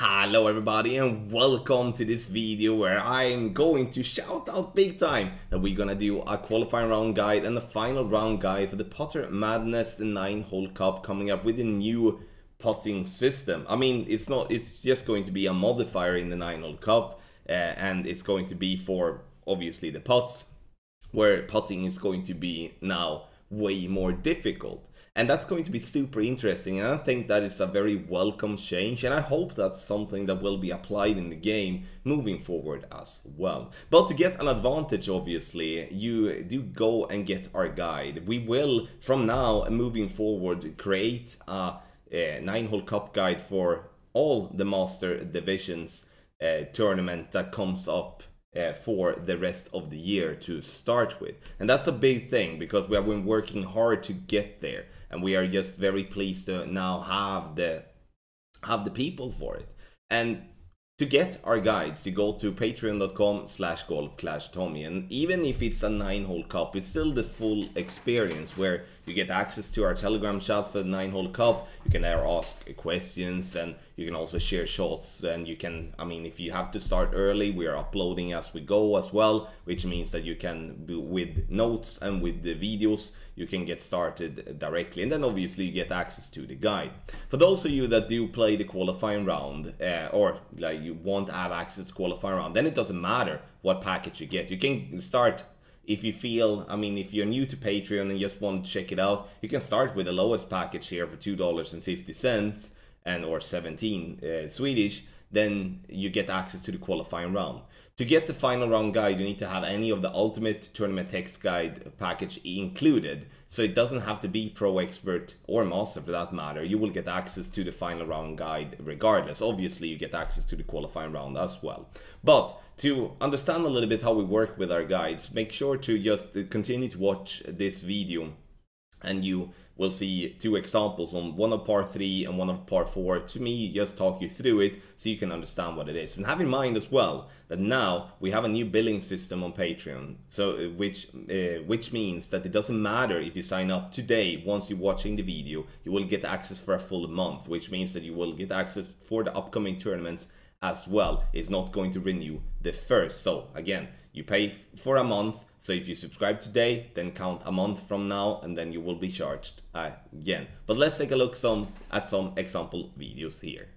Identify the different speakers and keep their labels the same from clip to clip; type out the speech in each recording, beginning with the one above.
Speaker 1: Hello everybody and welcome to this video where I'm going to shout out big time that we're gonna do a qualifying round guide and the final round guide for the Putter Madness 9-hole cup, coming up with a new putting system. I mean, it's just going to be a modifier in the 9-hole cup, and it's going to be for obviously the putts, where putting is going to be now way more difficult. And that's going to be super interesting, and I think that is a very welcome change, and I hope that's something that will be applied in the game moving forward as well. But to get an advantage, obviously, you do go and get our guide. We will, from now moving forward, create a 9-hole cup guide for all the Master Divisions tournament that comes up for the rest of the year to start with. And that's a big thing, because we have been working hard to get there, and we are just very pleased to now have the people for it. And to get our guides, you go to patreon.com/golfclashtommy, and even if it's a 9-hole cup, it's still the full experience where you get access to our Telegram chats for the 9-hole cup. You can there ask questions, and you can also share shots, and you can, I mean, if you have to start early, we are uploading as we go as well, which means that you can do with notes and with the videos, you can get started directly, and then obviously you get access to the guide. For those of you that do play the qualifying round, or like you want to have access to qualifying round, then it doesn't matter what package you get. You can start, if you feel, I mean, if you're new to Patreon and just want to check it out, you can start with the lowest package here for $2.50 and or 17 Swedish. Then you get access to the qualifying round. To get the final round guide, you need to have any of the Ultimate Tournament Text Guide package included. So it doesn't have to be Pro, Expert or Master for that matter. You will get access to the final round guide regardless. Obviously, you get access to the qualifying round as well. But to understand a little bit how we work with our guides, make sure to just continue to watch this video, and you will see two examples, one of par 3 and one of par 4. To me, just talk you through it so you can understand what it is. And have in mind as well that now we have a new billing system on Patreon, so which means that it doesn't matter if you sign up today. Once you're watching the video, you will get access for a full month, which means that you will get access for the upcoming tournaments as well. It's not going to renew the first. So again, you pay for a month. So if you subscribe today, then count a month from now, and then you will be charged again. But let's take a look at some example videos here.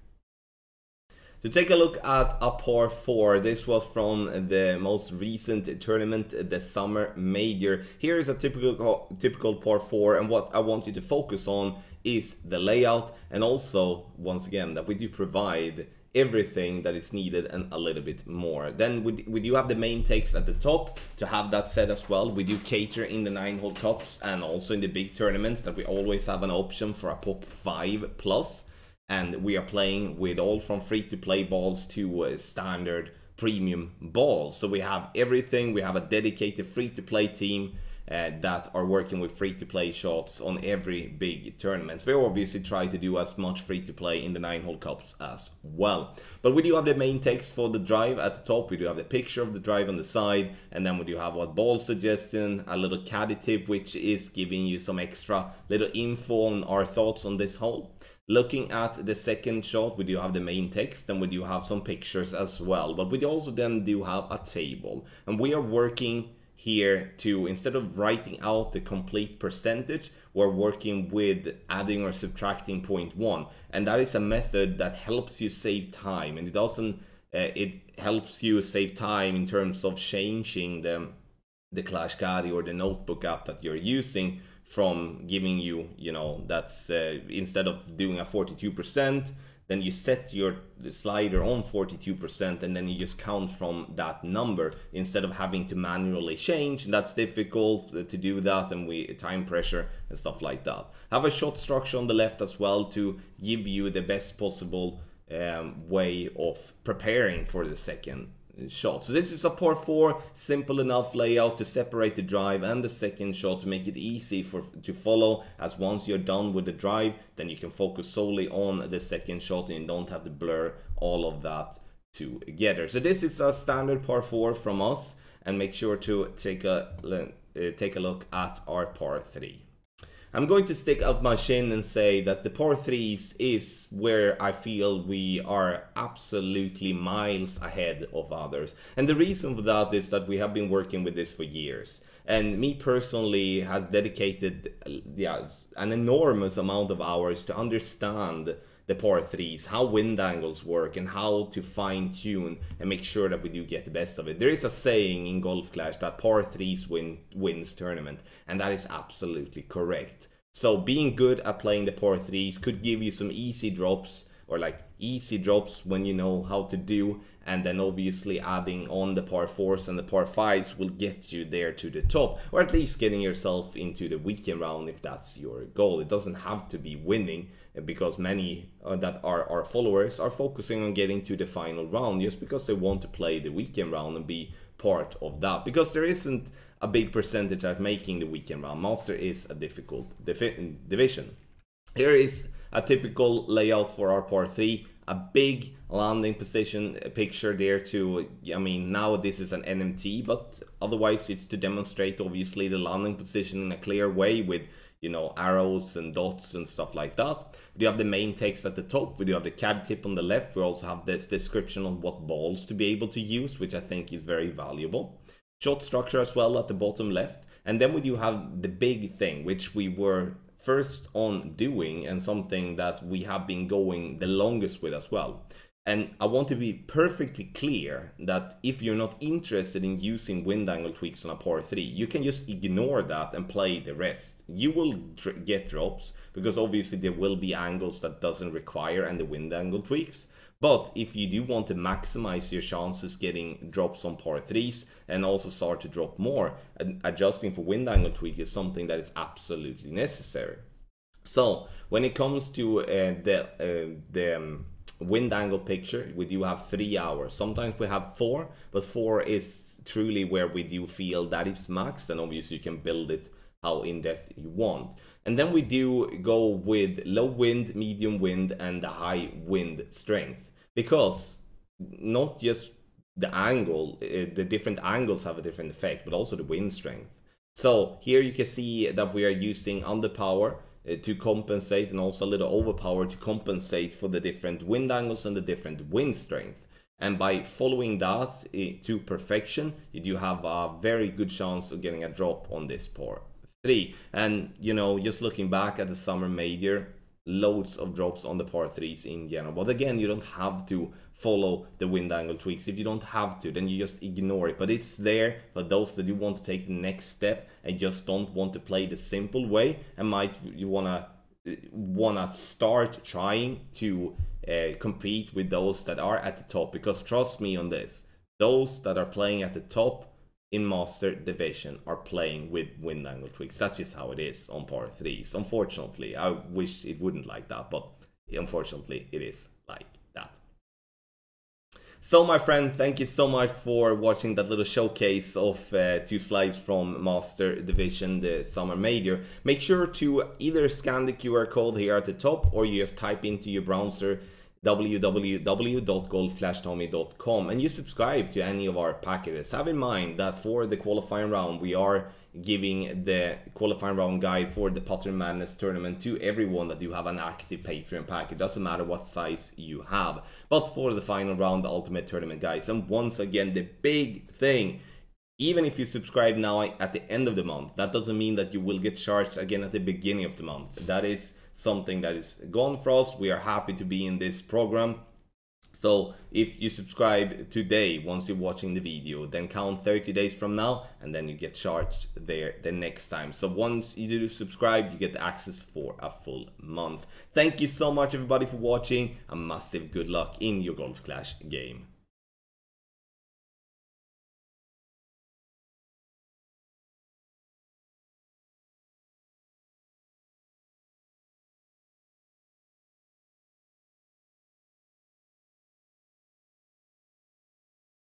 Speaker 1: To take a look at a par 4, this was from the most recent tournament, the Summer Major. Here is a typical par 4, and what I want you to focus on is the layout, and also, once again, that we do provide everything that is needed and a little bit more. Then we do have the main text at the top to have that set as well. We do cater in the 9-hole cups and also in the big tournaments that we always have an option for a POP 5+, and we are playing with all from free-to-play balls to standard premium balls. So we have everything. We have a dedicated free-to-play team that are working with free-to-play shots on every big tournament. We obviously try to do as much free-to-play in the 9-hole cups as well. But we do have the main text for the drive at the top. We do have the picture of the drive on the side, and then we do have what ball suggestion, a little caddy tip, which is giving you some extra little info on our thoughts on this hole. Looking at the second shot, we do have the main text, and we do have some pictures as well. But we also then do have a table, and we are working here to, instead of writing out the complete percentage, we're working with adding or subtracting 0.1, and that is a method that helps you save time, and it helps you save time in terms of changing the Clash Caddy or the notebook app that you're using, from giving you, you know, that's instead of doing a 42%, then you set your slider on 42%, and then you just count from that number instead of having to manually change. And that's difficult to do that, and time pressure and stuff like that. Have a shot structure on the left as well to give you the best possible way of preparing for the second shot. So this is a par 4, simple enough layout to separate the drive and the second shot to make it easy to follow, as once you're done with the drive, then you can focus solely on the second shot and you don't have to blur all of that together. So this is a standard par 4 from us, and make sure to take a look at our par 3. I'm going to stick out my chin and say that the par 3s is where I feel we are absolutely miles ahead of others. And the reason for that is that we have been working with this for years. And me personally has dedicated an enormous amount of hours to understand the par 3s, how wind angles work, and how to fine tune and make sure that we do get the best of it. There is a saying in Golf Clash that par 3s wins tournament, and that is absolutely correct. So being good at playing the par 3s could give you some easy drops, or like easy drops when you know how to do, and then obviously adding on the par 4s and the par 5s will get you there to the top, or at least getting yourself into the weekend round if that's your goal. It doesn't have to be winning, because many that are our followers are focusing on getting to the final round just because they want to play the weekend round and be part of that, because there isn't a big percentage at making the weekend round. Master is a difficult division. Here is a typical layout for our par 3, a big landing position picture there to, I mean, now this is an NMT, but otherwise it's to demonstrate obviously the landing position in a clear way with, you know, arrows and dots and stuff like that. We do have the main text at the top, we do have the CAD tip on the left, we also have this description on what balls to be able to use, which I think is very valuable. Shot structure as well at the bottom left, and then we do have the big thing, which we were first on doing and something that we have been going the longest with as well. And I want to be perfectly clear that if you're not interested in using wind angle tweaks on a par 3, you can just ignore that and play the rest. You will get drops because obviously there will be angles that doesn't require and the wind angle tweaks. But if you do want to maximize your chances getting drops on par 3s and also start to drop more, adjusting for wind angle tweak is something that is absolutely necessary. So when it comes to the wind angle picture, we do have 3 hours. Sometimes we have 4, but 4 is truly where we do feel that is max, and obviously you can build it how in depth you want. And then we do go with low wind, medium wind, and the high wind strength, because not just the angle, the different angles have a different effect, but also the wind strength. So here you can see that we are using underpower to compensate, and also a little overpower to compensate for the different wind angles and the different wind strength. And by following that to perfection, you do have a very good chance of getting a drop on this par 3. And you know, just looking back at the summer major, loads of drops on the par 3s in general. But again, you don't have to follow the wind angle tweaks. If you don't have to, then you just ignore it. But it's there for those that you want to take the next step and just don't want to play the simple way, and you wanna start trying to compete with those that are at the top. Because trust me on this, those that are playing at the top in Master Division are playing with wind angle tweaks. That's just how it is on par 3s. Unfortunately, I wish it wouldn't like that, but unfortunately it is like that. So my friend, thank you so much for watching that little showcase of 2 slides from Master Division, the summer major. Make sure to either scan the QR code here at the top, or you just type into your browser www.golfclashtommy.com and you subscribe to any of our packages. Have in mind that for the qualifying round, we are giving the qualifying round guide for the Putter Madness tournament to everyone that you have an active Patreon package. Doesn't matter what size you have, but for the final round, the ultimate tournament guys. And once again, the big thing, even if you subscribe now at the end of the month, that doesn't mean that you will get charged again at the beginning of the month. That is something that is gone for us. We are happy to be in this program. So if you subscribe today, once you're watching the video, then count 30 days from now, and then you get charged there the next time. So once you do subscribe, you get access for a full month. Thank you so much everybody for watching. A massive good luck in your Golf Clash game.